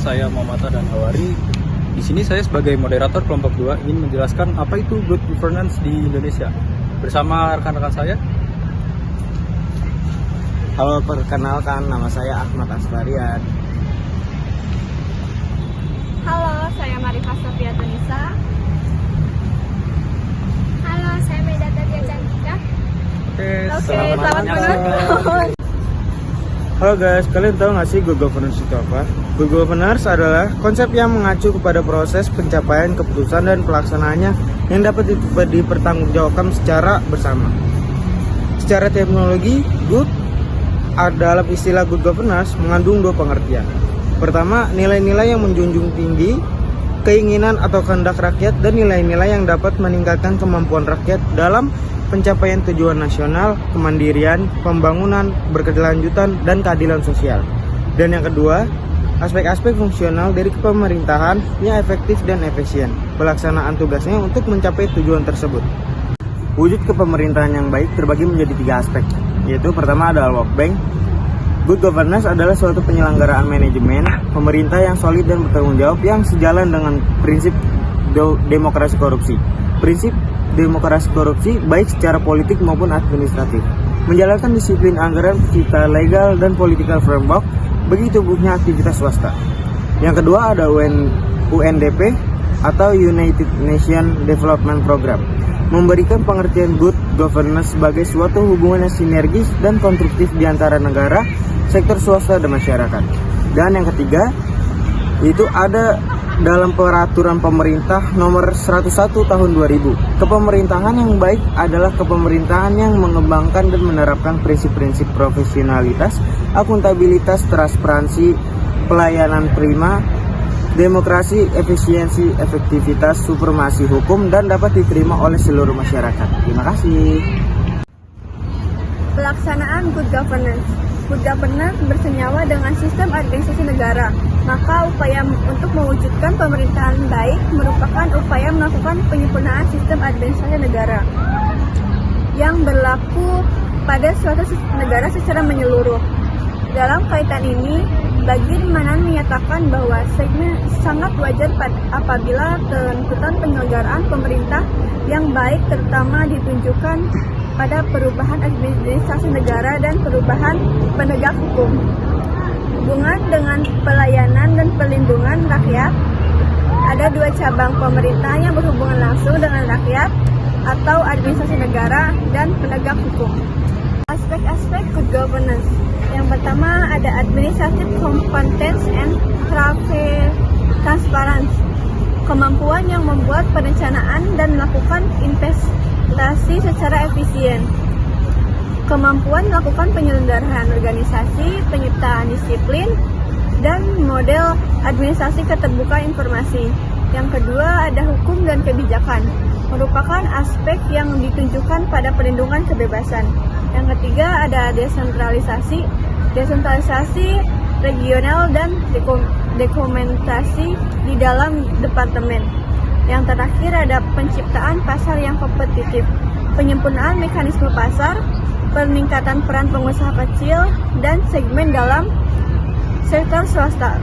saya Mamata dan Hawari. Di sini saya sebagai moderator kelompok 2 ingin menjelaskan apa itu good governance di Indonesia. Bersama rekan-rekan saya. Halo, perkenalkan nama saya Ahmad Asfarian. Halo, saya Marifah Sofia Tunisa. Halo, saya Medata Dia Cantika. Selamat menonton. Halo guys, kalian tahu nggak sih good governance itu apa? Good governance adalah konsep yang mengacu kepada proses pencapaian keputusan dan pelaksanaannya yang dapat dipertanggungjawabkan secara bersama. Secara teknologi, good dalam istilah good governance mengandung dua pengertian. Pertama, nilai-nilai yang menjunjung tinggi keinginan atau kehendak rakyat dan nilai-nilai yang dapat meningkatkan kemampuan rakyat dalam pencapaian tujuan nasional, kemandirian, pembangunan, berkelanjutan, dan keadilan sosial. Dan yang kedua, aspek-aspek fungsional dari kepemerintahan yang efektif dan efisien, pelaksanaan tugasnya untuk mencapai tujuan tersebut. Wujud kepemerintahan yang baik terbagi menjadi 3 aspek, yaitu pertama adalah World Bank. Good governance adalah suatu penyelenggaraan manajemen pemerintah yang solid dan bertanggung jawab yang sejalan dengan prinsip demokrasi korupsi. Prinsip demokrasi korupsi baik secara politik maupun administratif, menjalankan disiplin anggaran secara legal dan political framework bagi tumbuhnya aktivitas swasta. Yang kedua ada UNDP atau United Nations Development Program, memberikan pengertian good governance sebagai suatu hubungan yang sinergis dan konstruktif di antara negara, sektor swasta, dan masyarakat. Dan yang ketiga, itu ada dalam peraturan pemerintah nomor 101 tahun 2000. Kepemerintahan yang baik adalah kepemerintahan yang mengembangkan dan menerapkan prinsip-prinsip profesionalitas, akuntabilitas, transparansi, pelayanan prima, demokrasi, efisiensi, efektivitas, supremasi hukum, dan dapat diterima oleh seluruh masyarakat. Terima kasih. Pelaksanaan good governance. Good governance bersenyawa dengan sistem administrasi negara. Maka upaya untuk mewujudkan pemerintahan baik merupakan upaya melakukan penyempurnaan sistem administrasi negara yang berlaku pada suatu negara secara menyeluruh. Dalam kaitan ini, bagaimana menyatakan bahwa sangat wajar apabila tuntutan penyelenggaraan pemerintah yang baik terutama ditunjukkan pada perubahan administrasi negara dan perubahan penegak hukum. Hubungan dengan pelayanan dan pelindungan rakyat. Ada 2 cabang pemerintah yang berhubungan langsung dengan rakyat atau administrasi negara dan penegak hukum. Aspek-aspek good governance. Yang pertama ada administrative competence and transparency. Kemampuan yang membuat perencanaan dan melakukan investasi secara efisien. Kemampuan melakukan penyelenggaraan organisasi, penyiptaan disiplin, dan model administrasi keterbukaan informasi. Yang kedua ada hukum dan kebijakan, merupakan aspek yang ditunjukkan pada perlindungan kebebasan. Yang ketiga ada desentralisasi regional dan dokumentasi di dalam departemen. Yang terakhir ada penciptaan pasar yang kompetitif, penyempurnaan mekanisme pasar, peningkatan peran pengusaha kecil dan segmen dalam sektor swasta,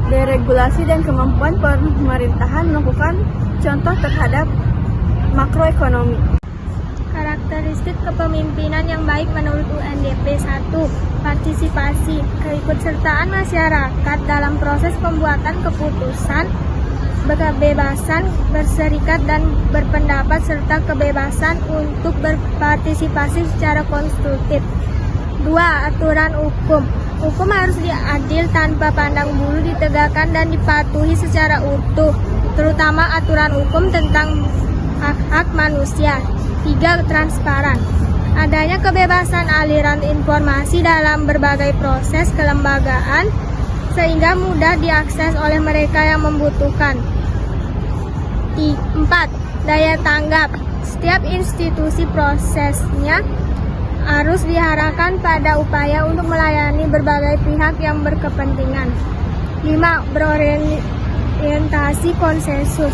deregulasi dan kemampuan pemerintahan melakukan contoh terhadap makroekonomi. Karakteristik kepemimpinan yang baik menurut UNDP. 1. Partisipasi, keikutsertaan masyarakat dalam proses pembuatan keputusan, kebebasan berserikat dan berpendapat, serta kebebasan untuk berpartisipasi secara konstruktif. 2. Aturan hukum. Hukum harus adil tanpa pandang bulu, ditegakkan dan dipatuhi secara utuh, terutama aturan hukum tentang hak-hak manusia. 3. Transparan. Adanya kebebasan aliran informasi dalam berbagai proses kelembagaan sehingga mudah diakses oleh mereka yang membutuhkan. 4. Daya tanggap. Setiap institusi prosesnya harus diarahkan pada upaya untuk melayani berbagai pihak yang berkepentingan. 5. Berorientasi konsensus.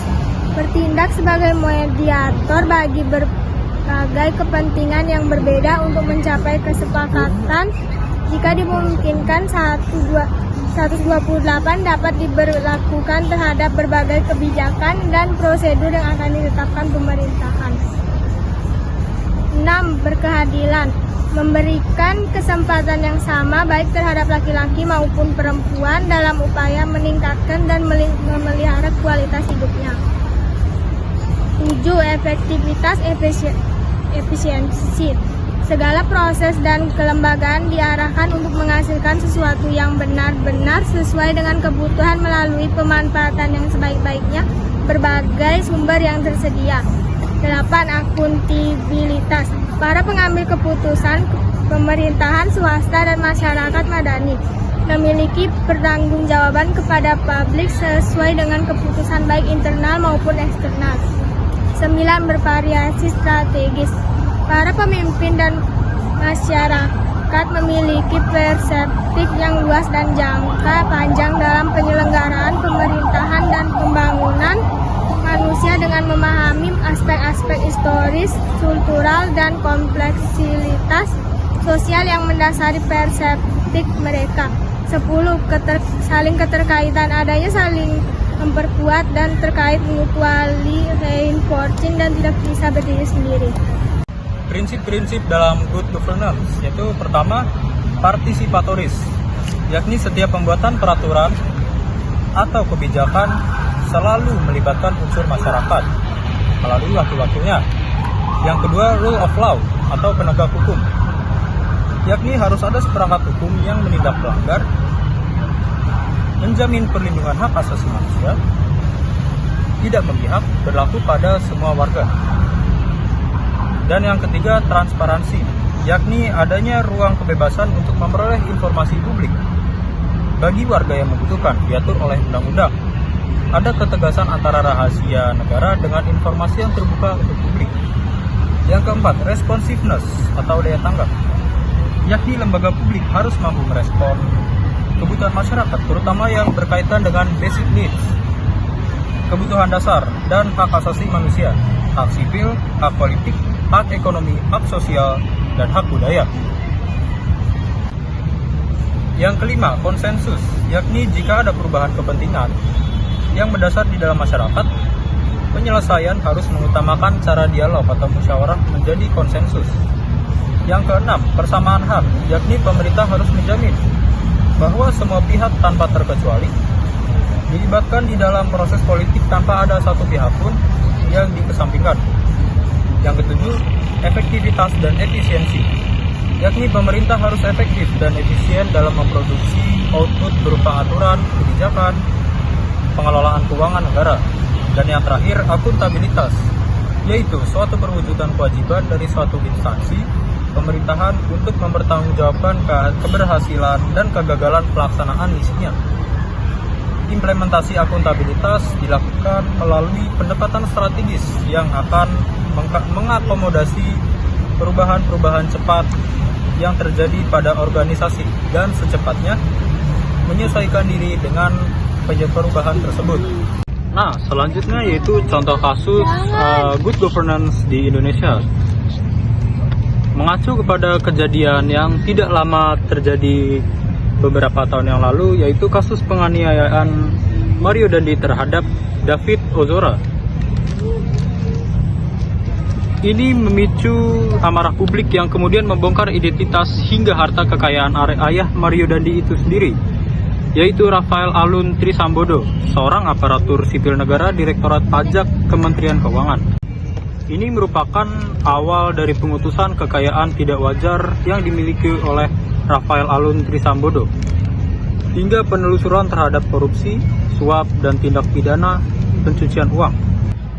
Bertindak sebagai mediator bagi berbagai kepentingan yang berbeda untuk mencapai kesepakatan jika dimungkinkan. 128 dapat diberlakukan terhadap berbagai kebijakan dan prosedur yang akan ditetapkan pemerintahan. 6. Berkeadilan. Memberikan kesempatan yang sama baik terhadap laki-laki maupun perempuan dalam upaya meningkatkan dan memelihara kualitas hidupnya. 7. Efektivitas efisiensi. Segala proses dan kelembagaan diarahkan untuk menghasilkan sesuatu yang benar-benar sesuai dengan kebutuhan melalui pemanfaatan yang sebaik-baiknya berbagai sumber yang tersedia. 8. Akuntabilitas. Para pengambil keputusan, pemerintahan, swasta, dan masyarakat madani memiliki pertanggungjawaban kepada publik sesuai dengan keputusan baik internal maupun eksternal. 9. Bervariasi strategis. Para pemimpin dan masyarakat memiliki perspektif yang luas dan jangka panjang dalam penyelenggaraan pemerintahan dan pembangunan manusia dengan memahami aspek-aspek historis, kultural, dan kompleksitas sosial yang mendasari perspektif mereka. 10. Saling keterkaitan. Adanya saling memperkuat dan terkait mutually reinforcing dan tidak bisa berdiri sendiri. Prinsip-prinsip dalam good governance yaitu pertama, partisipatoris, yakni setiap pembuatan peraturan atau kebijakan selalu melibatkan unsur masyarakat melalui wakil-wakilnya. Yang kedua, rule of law atau penegak hukum, yakni harus ada seperangkat hukum yang menindak pelanggar, menjamin perlindungan hak asasi manusia, tidak memihak, berlaku pada semua warga. Dan yang ketiga, transparansi, yakni adanya ruang kebebasan untuk memperoleh informasi publik bagi warga yang membutuhkan, diatur oleh undang-undang. Ada ketegasan antara rahasia negara dengan informasi yang terbuka untuk publik. Yang keempat, responsiveness atau daya tanggap, yakni lembaga publik harus mampu merespon kebutuhan masyarakat, terutama yang berkaitan dengan basic needs, kebutuhan dasar, dan hak asasi manusia, hak sipil, hak politik, hak ekonomi, hak sosial, dan hak budaya. Yang kelima, konsensus, yakni jika ada perubahan kepentingan yang mendasar di dalam masyarakat, penyelesaian harus mengutamakan cara dialog atau musyawarah menjadi konsensus. Yang keenam, persamaan hak, yakni pemerintah harus menjamin bahwa semua pihak tanpa terkecuali dilibatkan di dalam proses politik tanpa ada satu pihak pun yang dikesampingkan. Yang ketujuh, efektivitas dan efisiensi, yakni pemerintah harus efektif dan efisien dalam memproduksi output berupa aturan, kebijakan, pengelolaan keuangan negara. Dan yang terakhir, akuntabilitas, yaitu suatu perwujudan kewajiban dari suatu instansi pemerintahan untuk mempertanggungjawabkan keberhasilan dan kegagalan pelaksanaan misinya. Implementasi akuntabilitas dilakukan melalui pendekatan strategis yang akan mengakomodasi perubahan-perubahan cepat yang terjadi pada organisasi dan secepatnya menyesuaikan diri dengan perubahan tersebut. Nah, selanjutnya yaitu contoh kasus good governance di Indonesia. Mengacu kepada kejadian yang tidak lama terjadi beberapa tahun yang lalu, yaitu kasus penganiayaan Mario Dandi terhadap David Ozora. Ini memicu amarah publik yang kemudian membongkar identitas hingga harta kekayaan ayah Mario Dandi itu sendiri, yaitu Rafael Alun Trisambodo, seorang aparatur sipil negara Direktorat Pajak Kementerian Keuangan. Ini merupakan awal dari pengutusan kekayaan tidak wajar yang dimiliki oleh Rafael Alun Trisambodo, hingga penelusuran terhadap korupsi, suap, dan tindak pidana pencucian uang.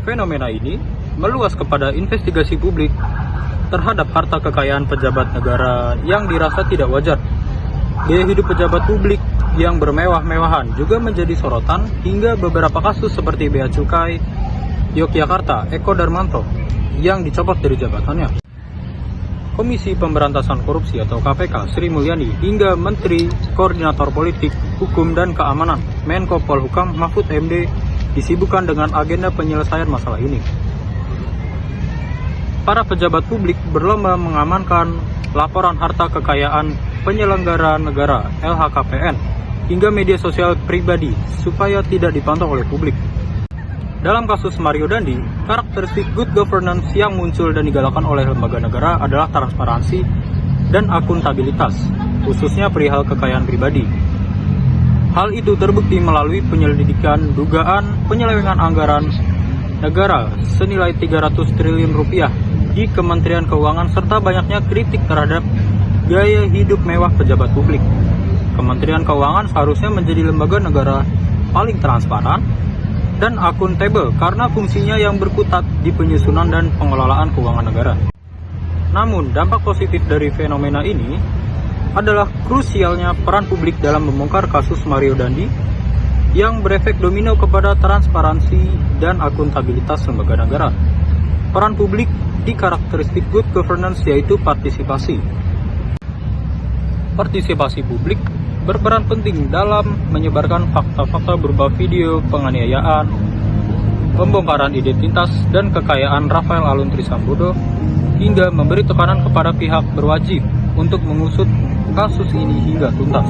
Fenomena ini meluas kepada investigasi publik terhadap harta kekayaan pejabat negara yang dirasa tidak wajar. Gaya hidup pejabat publik yang bermewah-mewahan juga menjadi sorotan, hingga beberapa kasus seperti Bea Cukai Yogyakarta Eko Darmanto yang dicopot dari jabatannya, Komisi Pemberantasan Korupsi atau KPK Sri Mulyani, hingga Menteri Koordinator Politik, Hukum dan Keamanan Menko Polhukam Mahfud MD disibukkan dengan agenda penyelesaian masalah ini. Para pejabat publik berlomba mengamankan laporan harta kekayaan penyelenggara negara LHKPN hingga media sosial pribadi supaya tidak dipantau oleh publik. Dalam kasus Mario Dandi, karakteristik good governance yang muncul dan digalakan oleh lembaga negara adalah transparansi dan akuntabilitas, khususnya perihal kekayaan pribadi. Hal itu terbukti melalui penyelidikan dugaan penyelewengan anggaran negara senilai 300 triliun rupiah di Kementerian Keuangan serta banyaknya kritik terhadap gaya hidup mewah pejabat publik. Kementerian Keuangan seharusnya menjadi lembaga negara paling transparan dan akuntabel karena fungsinya yang berkutat di penyusunan dan pengelolaan keuangan negara. Namun, dampak positif dari fenomena ini adalah krusialnya peran publik dalam membongkar kasus Mario Dandi yang berefek domino kepada transparansi dan akuntabilitas lembaga negara. Peran publik di karakteristik good governance yaitu partisipasi. Partisipasi publik berperan penting dalam menyebarkan fakta-fakta berupa video penganiayaan, pembongkaran identitas dan kekayaan Rafael Alun Trisambodo, hingga memberi tekanan kepada pihak berwajib untuk mengusut kasus ini hingga tuntas.